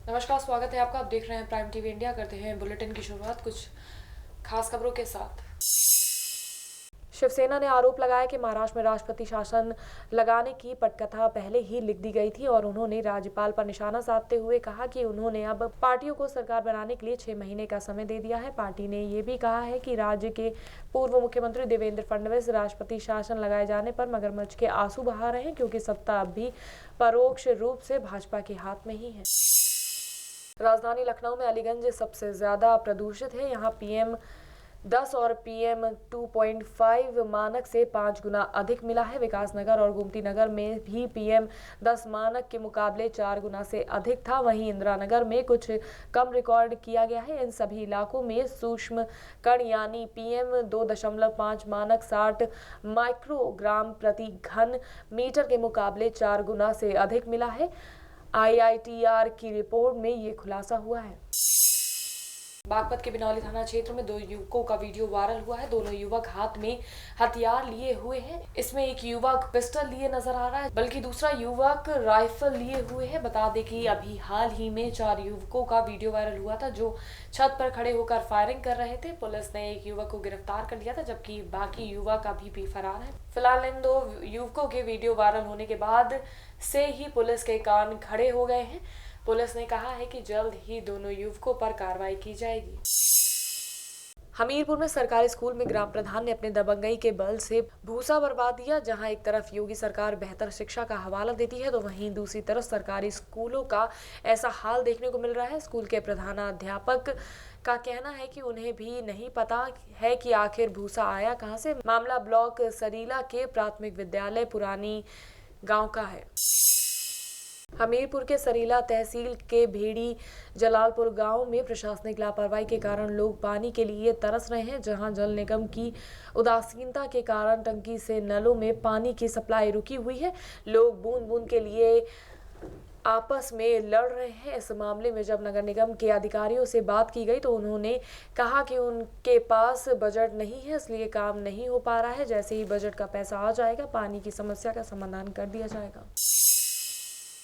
नमस्कार, स्वागत है आपका। आप देख रहे हैं प्राइम टीवी इंडिया। करते हैं बुलेटिन की शुरुआत कुछ खास खबरों के साथ। शिवसेना ने आरोप लगाया कि महाराष्ट्र में राष्ट्रपति शासन लगाने की पटकथा पहले ही लिख दी गई थी और उन्होंने राज्यपाल पर निशाना साधते हुए कहा कि उन्होंने अब पार्टियों को सरकार बनाने के लिए 6 महीने का समय दे दिया है। पार्टी ने ये भी कहा है कि राज्य के पूर्व मुख्यमंत्री देवेंद्र फडणवीस राष्ट्रपति शासन लगाए जाने पर मगरमच्छ के आंसू बहा रहे हैं, क्योंकि सत्ता अब भी परोक्ष रूप से भाजपा के हाथ में ही है। राजधानी लखनऊ में अलीगंज सबसे ज्यादा प्रदूषित है। यहाँ PM10 और PM2.5 मानक से 5 गुना अधिक मिला है। विकास नगर और गोमती नगर में भी PM10 मानक के मुकाबले 4 गुना से अधिक था। वहीं इंदिरा नगर में कुछ कम रिकॉर्ड किया गया है। इन सभी इलाकों में सूक्ष्म कण यानी PM2.5 मानक 60 माइक्रोग्राम प्रति घन मीटर के मुकाबले 4 गुना से अधिक मिला है। IITR की रिपोर्ट में ये खुलासा हुआ है। बागपत के बिनौली थाना क्षेत्र में 2 युवकों का वीडियो वायरल हुआ है। दोनों युवक हाथ में हथियार लिए हुए हैं। इसमें एक युवक पिस्टल लिए नजर आ रहा है, बल्कि दूसरा युवक राइफल लिए हुए है। बता दें कि अभी हाल ही में 4 युवकों का वीडियो वायरल हुआ था जो छत पर खड़े होकर फायरिंग कर रहे थे। पुलिस ने एक युवक को गिरफ्तार कर लिया था, जबकि बाकी युवक अभी भी फरार है। फिलहाल इन 2 युवकों के वीडियो वायरल होने के बाद से ही पुलिस के कान खड़े हो गए हैं। पुलिस ने कहा है कि जल्द ही दोनों युवकों पर कार्रवाई की जाएगी। हमीरपुर में सरकारी स्कूल में ग्राम प्रधान ने अपने दबंगई के बल से भूसा बरपा दिया। जहां एक तरफ योगी सरकार बेहतर शिक्षा का हवाला देती है, तो वहीं दूसरी तरफ सरकारी स्कूलों का ऐसा हाल देखने को मिल रहा है। स्कूल के प्रधानाध्यापक का कहना है कि उन्हें भी नहीं पता है कि आखिर भूसा आया कहां से। मामला ब्लॉक सरीला के प्राथमिक विद्यालय पुरानी गांव का है। हमीरपुर के सरीला तहसील के भेड़ी जलालपुर गांव में प्रशासनिक लापरवाही के कारण लोग पानी के लिए तरस रहे हैं। जहां जल निगम की उदासीनता के कारण टंकी से नलों में पानी की सप्लाई रुकी हुई है। लोग बूंद बूंद के लिए आपस में लड़ रहे हैं। इस मामले में जब नगर निगम के अधिकारियों से बात की गई तो उन्होंने कहा कि उनके पास बजट नहीं है, इसलिए काम नहीं हो पा रहा है। जैसे ही बजट का पैसा आ जाएगा, पानी की समस्या का समाधान कर दिया जाएगा।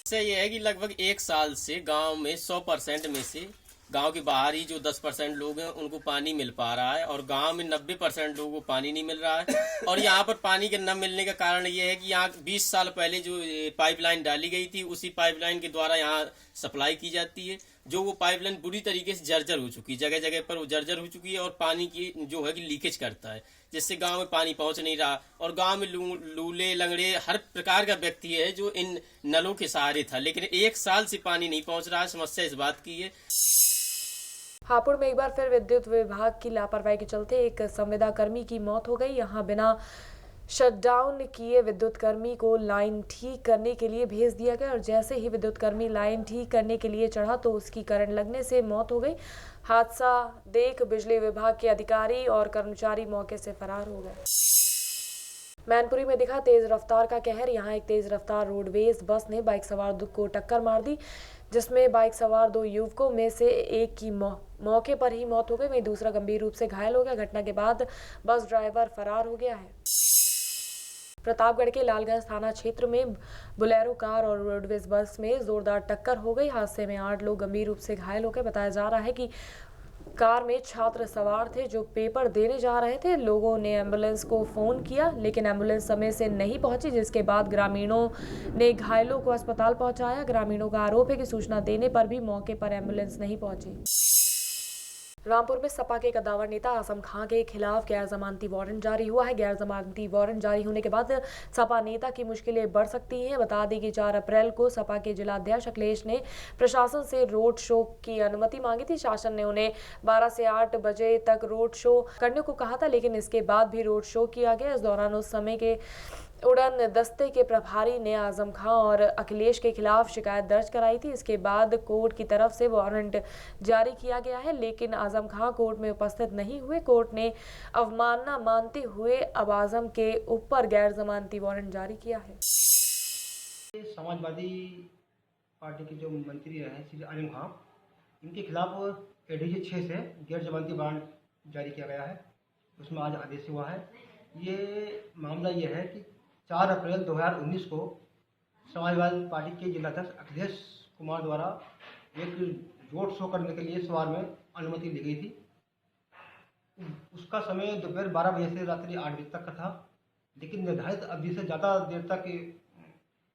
यह है कि लगभग 1 साल से गांव में 100% में से गांव के बाहरी जो 10% लोग हैं उनको पानी मिल पा रहा है और गांव में 90% लोगों को पानी नहीं मिल रहा है। और यहाँ पर पानी के न मिलने का कारण ये है कि यहाँ 20 साल पहले जो पाइपलाइन डाली गई थी उसी पाइपलाइन के द्वारा यहाँ सप्लाई की जाती है, जो वो पाइपलाइन बुरी तरीके से जर्जर हो चुकी है। जगह जगह पर वो जर्जर हो चुकी है और पानी की जो है कि लीकेज करता है, जिससे गांव में पानी पहुंच नहीं रहा। और गांव में लूले लंगड़े हर प्रकार का व्यक्ति है जो इन नलों के सहारे था, लेकिन 1 साल से पानी नहीं पहुंच रहा है। समस्या इस बात की है। हापुड़ में एक बार फिर विद्युत विभाग की लापरवाही के चलते एक संविदा कर्मी की मौत हो गई। यहां बिना शटडाउन किए विद्युत कर्मी को लाइन ठीक करने के लिए भेज दिया गया और जैसे ही विद्युत कर्मी लाइन ठीक करने के लिए चढ़ा तो उसकी करंट लगने से मौत हो गई। हादसा देख बिजली विभाग के अधिकारी और कर्मचारी मौके से फरार हो गए। मैनपुरी में दिखा तेज रफ्तार का कहर। यहाँ एक तेज रफ्तार रोडवेज बस ने बाइक सवार को टक्कर मार दी, जिसमें बाइक सवार 2 युवकों में से एक की मौके पर ही मौत हो गई, वहीं दूसरा गंभीर रूप से घायल हो गया। घटना के बाद बस ड्राइवर फरार हो गया है। प्रतापगढ़ के लालगंज थाना क्षेत्र में बोलेरो कार और रोडवेज बस में जोरदार टक्कर हो गई। हादसे में 8 लोग गंभीर रूप से घायल हो गए। बताया जा रहा है कि कार में छात्र सवार थे जो पेपर देने जा रहे थे। लोगों ने एम्बुलेंस को फोन किया, लेकिन एम्बुलेंस समय से नहीं पहुंची, जिसके बाद ग्रामीणों ने घायलों को अस्पताल पहुंचाया। ग्रामीणों का आरोप है कि सूचना देने पर भी मौके पर एम्बुलेंस नहीं पहुंची। रामपुर में सपा के कद्दावर नेता आजम खां के खिलाफ गैर जमानती वारंट जारी हुआ है। गैर जमानती वारंट जारी होने के बाद सपा नेता की मुश्किलें बढ़ सकती हैं। बता दें कि 4 अप्रैल को सपा के जिलाध्यक्ष अखिलेश ने प्रशासन से रोड शो की अनुमति मांगी थी। शासन ने उन्हें 12 से 8 बजे तक रोड शो करने को कहा था, लेकिन इसके बाद भी रोड शो किया गया। इस दौरान उस समय के उड़न दस्ते के प्रभारी ने आजम खां और अखिलेश के खिलाफ शिकायत दर्ज कराई थी। इसके बाद कोर्ट की तरफ से वारंट जारी किया गया है, लेकिन आजम खां कोर्ट में उपस्थित नहीं हुए। कोर्ट ने अवमानना मानते हुए अब आजम के ऊपर गैर जमानती वारंट जारी किया है। समाजवादी पार्टी के जो मंत्री हैं श्री आजम खां, इनके खिलाफ एडीजी 6 से गैर जमानती वारंट जारी किया गया है। उसमें आज आदेश हुआ है। ये मामला ये है कि 4 अप्रैल 2019 को समाजवादी पार्टी के जिलाध्यक्ष अखिलेश कुमार द्वारा एक रोड शो करने के लिए सवार में अनुमति ली गई थी। उसका समय दोपहर 12 बजे से रात्रि 8 बजे तक का था, लेकिन निर्धारित अवधि से ज़्यादा देर तक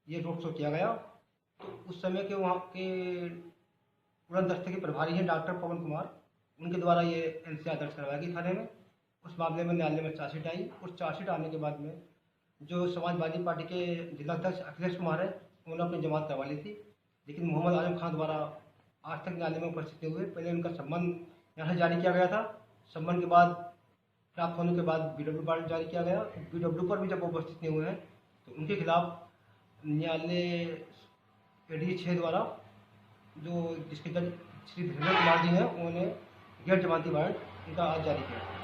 ये रोड शो किया गया। तो उस समय के वहाँ के उड़न दस्ते के प्रभारी हैं डॉक्टर पवन कुमार, उनके द्वारा ये एनसीआर दर्ज करवाया गई थाने में। उस मामले में न्यायालय में चार्जशीट आई। उस चार्जशीट आने के बाद में जो समाजवादी पार्टी के जिलाध्यक्ष अखिलेश कुमार है, उन्होंने अपनी जमानत करवा ली थी, लेकिन मोहम्मद आजम खान द्वारा आज तक न्यायालय में उपस्थित नहीं हुए। पहले उनका सम्मन यहाँ से जारी किया गया था, सम्मन के बाद प्राप्त होने के बाद BW वारंट जारी किया गया। BW पर भी जब उपस्थित नहीं हुए हैं तो उनके खिलाफ न्यायालय ADJ 6 द्वारा जो जिसके जज श्री धीरेन्द्र कुमार जी हैं, उन्होंने गैर जमानती वारंट उनका आज जारी किया।